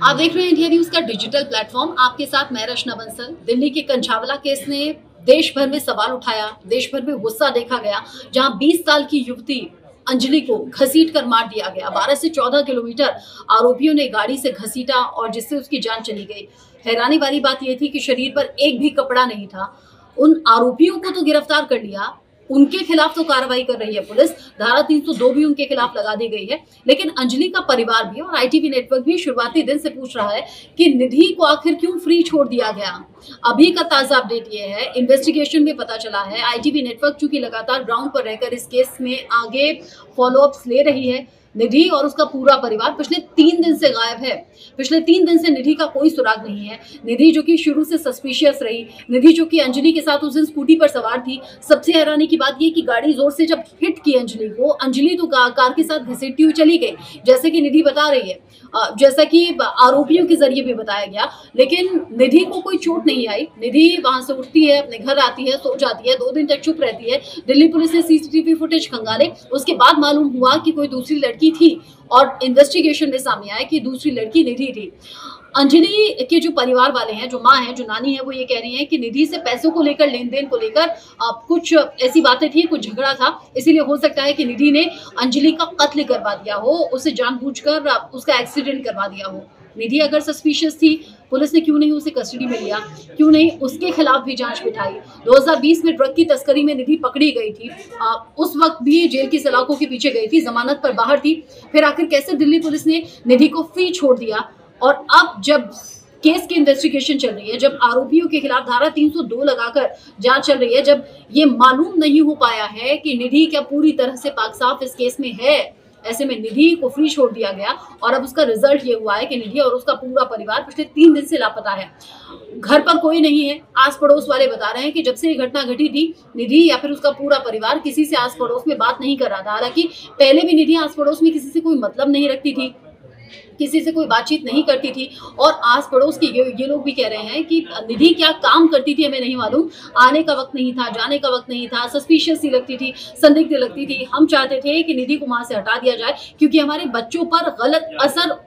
आप देख रहे हैं इंडिया न्यूज का डिजिटल प्लेटफॉर्म। आपके साथ मैं रचना बंसल। दिल्ली के कंछावला केस ने देश भर में सवाल उठाया, देश भर में गुस्सा देखा गया, जहां 20 साल की युवती अंजलि को घसीट कर मार दिया गया। 12 से 14 किलोमीटर आरोपियों ने गाड़ी से घसीटा और जिससे उसकी जान चली गई। हैरानी वाली बात यह थी कि शरीर पर एक भी कपड़ा नहीं था। उन आरोपियों को तो गिरफ्तार कर लिया, उनके खिलाफ तो कार्रवाई कर रही है पुलिस, धारा 302 भी उनके खिलाफ लगा दी गई है। लेकिन अंजलि का परिवार भी और आईटीवी नेटवर्क भी शुरुआती दिन से पूछ रहा है कि निधि को आखिर क्यों फ्री छोड़ दिया गया। अभी का ताजा अपडेट ये है, इन्वेस्टिगेशन में पता चला है, आईटीवी नेटवर्क चूंकि लगातार ग्राउंड पर रहकर इस केस में आगे फॉलोअप्स ले रही है। निधि और उसका पूरा परिवार पिछले 3 दिन से गायब है। पिछले 3 दिन से निधि का कोई सुराग नहीं है। निधि जो कि शुरू से सस्पिशियस रही, निधि जो कि अंजलि के साथ उस दिन स्कूटी पर सवार थी। सबसे हैरानी की बात ये कि गाड़ी जोर से जब हिट की अंजलि को, अंजलि तो कार के साथ घसीटती हुई चली गई, जैसे कि निधि बता रही है, जैसा कि आरोपियों के जरिए भी बताया गया। लेकिन निधि को कोई चोट नहीं आई। निधि वहां से उठती है, अपने घर आती है, सो जाती है, 2 दिन तक चुप रहती है। दिल्ली पुलिस ने सीसीटीवी फुटेज खंगाले, उसके बाद मालूम हुआ कि कोई दूसरी लड़की थी और इन्वेस्टिगेशन में सामने आया कि दूसरी लड़की निधि थी। अंजलि के जो परिवार वाले हैं, जो माँ है, जो नानी है, वो ये कह रही हैं कि निधि से पैसों को लेकर, लेन देन को लेकर कुछ ऐसी बातें थी, कुछ झगड़ा था, इसीलिए हो सकता है कि निधि ने अंजलि का कत्ल करवा दिया हो, उसे जानबूझकर उसका एक्सीडेंट करवा दिया हो। निधि अगर सस्पिशियस थी, पुलिस ने क्यों नहीं उसे कस्टडी में लिया, क्यों नहीं उसके खिलाफ भी जांच बिठाई। 2020 में ड्रग की तस्करी में निधि पकड़ी गई थी, उस वक्त भी जेल की सलाखों के पीछे गई थी, जमानत पर बाहर थी। फिर आखिर कैसे दिल्ली पुलिस ने निधि को फ्री छोड़ दिया। और अब जब केस की इन्वेस्टिगेशन चल रही है, जब आरोपियों के खिलाफ धारा 302 लगाकर जांच चल रही है, जब ये मालूम नहीं हो पाया है कि निधि क्या पूरी तरह से पाक साफ इस केस में है, ऐसे में निधि को फ्री छोड़ दिया गया। और अब उसका रिजल्ट ये हुआ है कि निधि और उसका पूरा परिवार पिछले 3 दिन से लापता है। घर पर कोई नहीं है। आस पड़ोस वाले बता रहे हैं कि जब से ये घटना घटी थी, निधि या फिर उसका पूरा परिवार किसी से आस पड़ोस में बात नहीं कर रहा था। हालांकि पहले भी निधि आस पड़ोस में किसी से कोई मतलब नहीं रखती थी, किसी से कोई बातचीत नहीं करती थी। और आस पड़ोस के ये लोग भी कह रहे हैं कि निधि क्या काम करती थी हमें नहीं मालूम, आने का वक्त नहीं था, जाने का वक्त नहीं था, सस्पिशियस सी लगती थी, संदिग्ध लगती थी। हम चाहते थे कि निधि को वहां से हटा दिया जाए, क्योंकि हमारे बच्चों पर गलत असर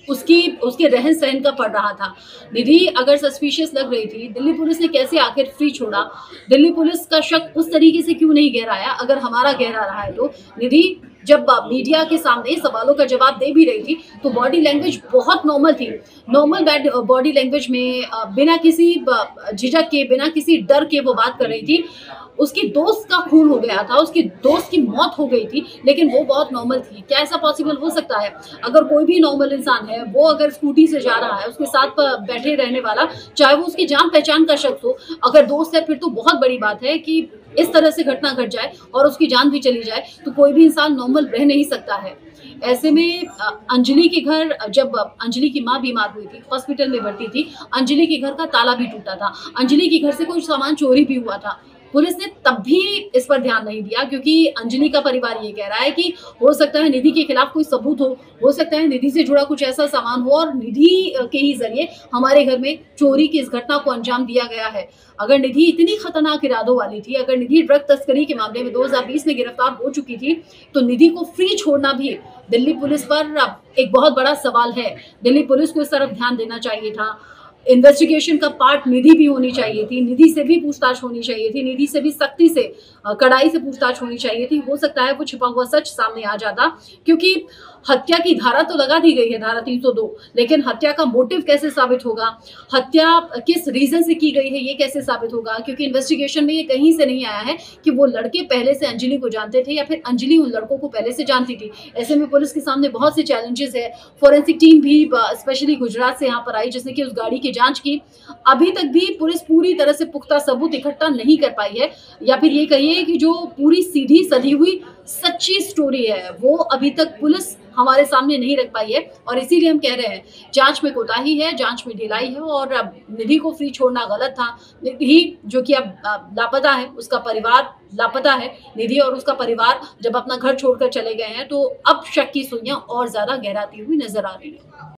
उसके रहन सहन का पड़ रहा था। निधि अगर सस्पिशियस लग रही थी, दिल्ली पुलिस ने कैसे आखिर फ्री छोड़ा? दिल्ली पुलिस का शक उस तरीके से क्यों नहीं गहराया? अगर हमारा गहरा रहा है तो निधि जब मीडिया के सामने सवालों का जवाब दे भी रही थी तो बॉडी लैंग्वेज बहुत नॉर्मल थी। नॉर्मल बॉडी लैंग्वेज में बिना किसी झिझक के, बिना किसी डर के वो बात कर रही थी। उसकी दोस्त का खून हो गया था, उसकी दोस्त की मौत हो गई थी, लेकिन वो बहुत नॉर्मल थी। क्या ऐसा पॉसिबल हो सकता है? अगर कोई भी नॉर्मल इंसान है, वो अगर स्कूटी से जा रहा है, उसके साथ बैठे रहने वाला, चाहे वो उसकी जान पहचान का शख्स हो, अगर दोस्त है, फिर तो बहुत बड़ी बात है कि इस तरह से घटना घट जाए और उसकी जान भी चली जाए, तो कोई भी इंसान नॉर्मल रह नहीं सकता है। ऐसे में अंजलि के घर, जब अंजलि की माँ बीमार हुई थी, हॉस्पिटल में भर्ती थी, अंजलि के घर का ताला भी टूटा था, अंजलि के घर से कुछ सामान चोरी भी हुआ था। पुलिस ने तब भी इस पर ध्यान नहीं दिया, क्योंकि अंजलि का परिवार ये कह रहा है कि हो सकता है निधि के खिलाफ कोई सबूत हो सकता है निधि से जुड़ा कुछ ऐसा सामान हो और निधि के ही जरिए हमारे घर में चोरी की इस घटना को अंजाम दिया गया है। अगर निधि इतनी खतरनाक इरादों वाली थी, अगर निधि ड्रग तस्करी के मामले में 2020 में गिरफ्तार हो चुकी थी, तो निधि को फ्री छोड़ना भी दिल्ली पुलिस पर एक बहुत बड़ा सवाल है। दिल्ली पुलिस को इस तरफ ध्यान देना चाहिए था। इन्वेस्टिगेशन का पार्ट निधि भी होनी चाहिए थी, निधि से भी पूछताछ होनी चाहिए थी, निधि से भी सख्ती से, कड़ाई से पूछताछ होनी चाहिए थी। हो सकता है वो छिपा हुआ सच सामने आ जाता, क्योंकि हत्या की धारा तो लगा दी गई है, धारा 302, लेकिन हत्या का मोटिव कैसे साबित होगा, हत्या किस रीजन से की गई है, ये कैसे साबित होगा? क्योंकि इन्वेस्टिगेशन में ये कहीं से नहीं आया है कि वो लड़के पहले से अंजलि को जानते थे या फिर अंजलि उन लड़कों को पहले से जानती थी। ऐसे में पुलिस के सामने बहुत से चैलेंजेस है। फोरेंसिक टीम भी स्पेशली गुजरात से यहाँ पर आई, जिसने कि उस गाड़ी की जांच की। अभी तक भी पुलिस पूरी तरह से पुख्ता सबूत इकट्ठा नहीं कर पाई है, या फिर ये कहिए कि जो पूरी सीधी सधी हुई सच्ची स्टोरी है, वो अभी तक पुलिस हमारे सामने नहीं रख पाई है। और इसीलिए हम कह रहे हैं जांच में कोताही है, जांच में ढिलाई है, और अब निधि को फ्री छोड़ना गलत था। निधि जो कि अब लापता है, उसका परिवार लापता है। निधि और उसका परिवार जब अपना घर छोड़कर चले गए हैं, तो अब शक की सुइयां और ज्यादा गहराती हुई नजर आ रही है।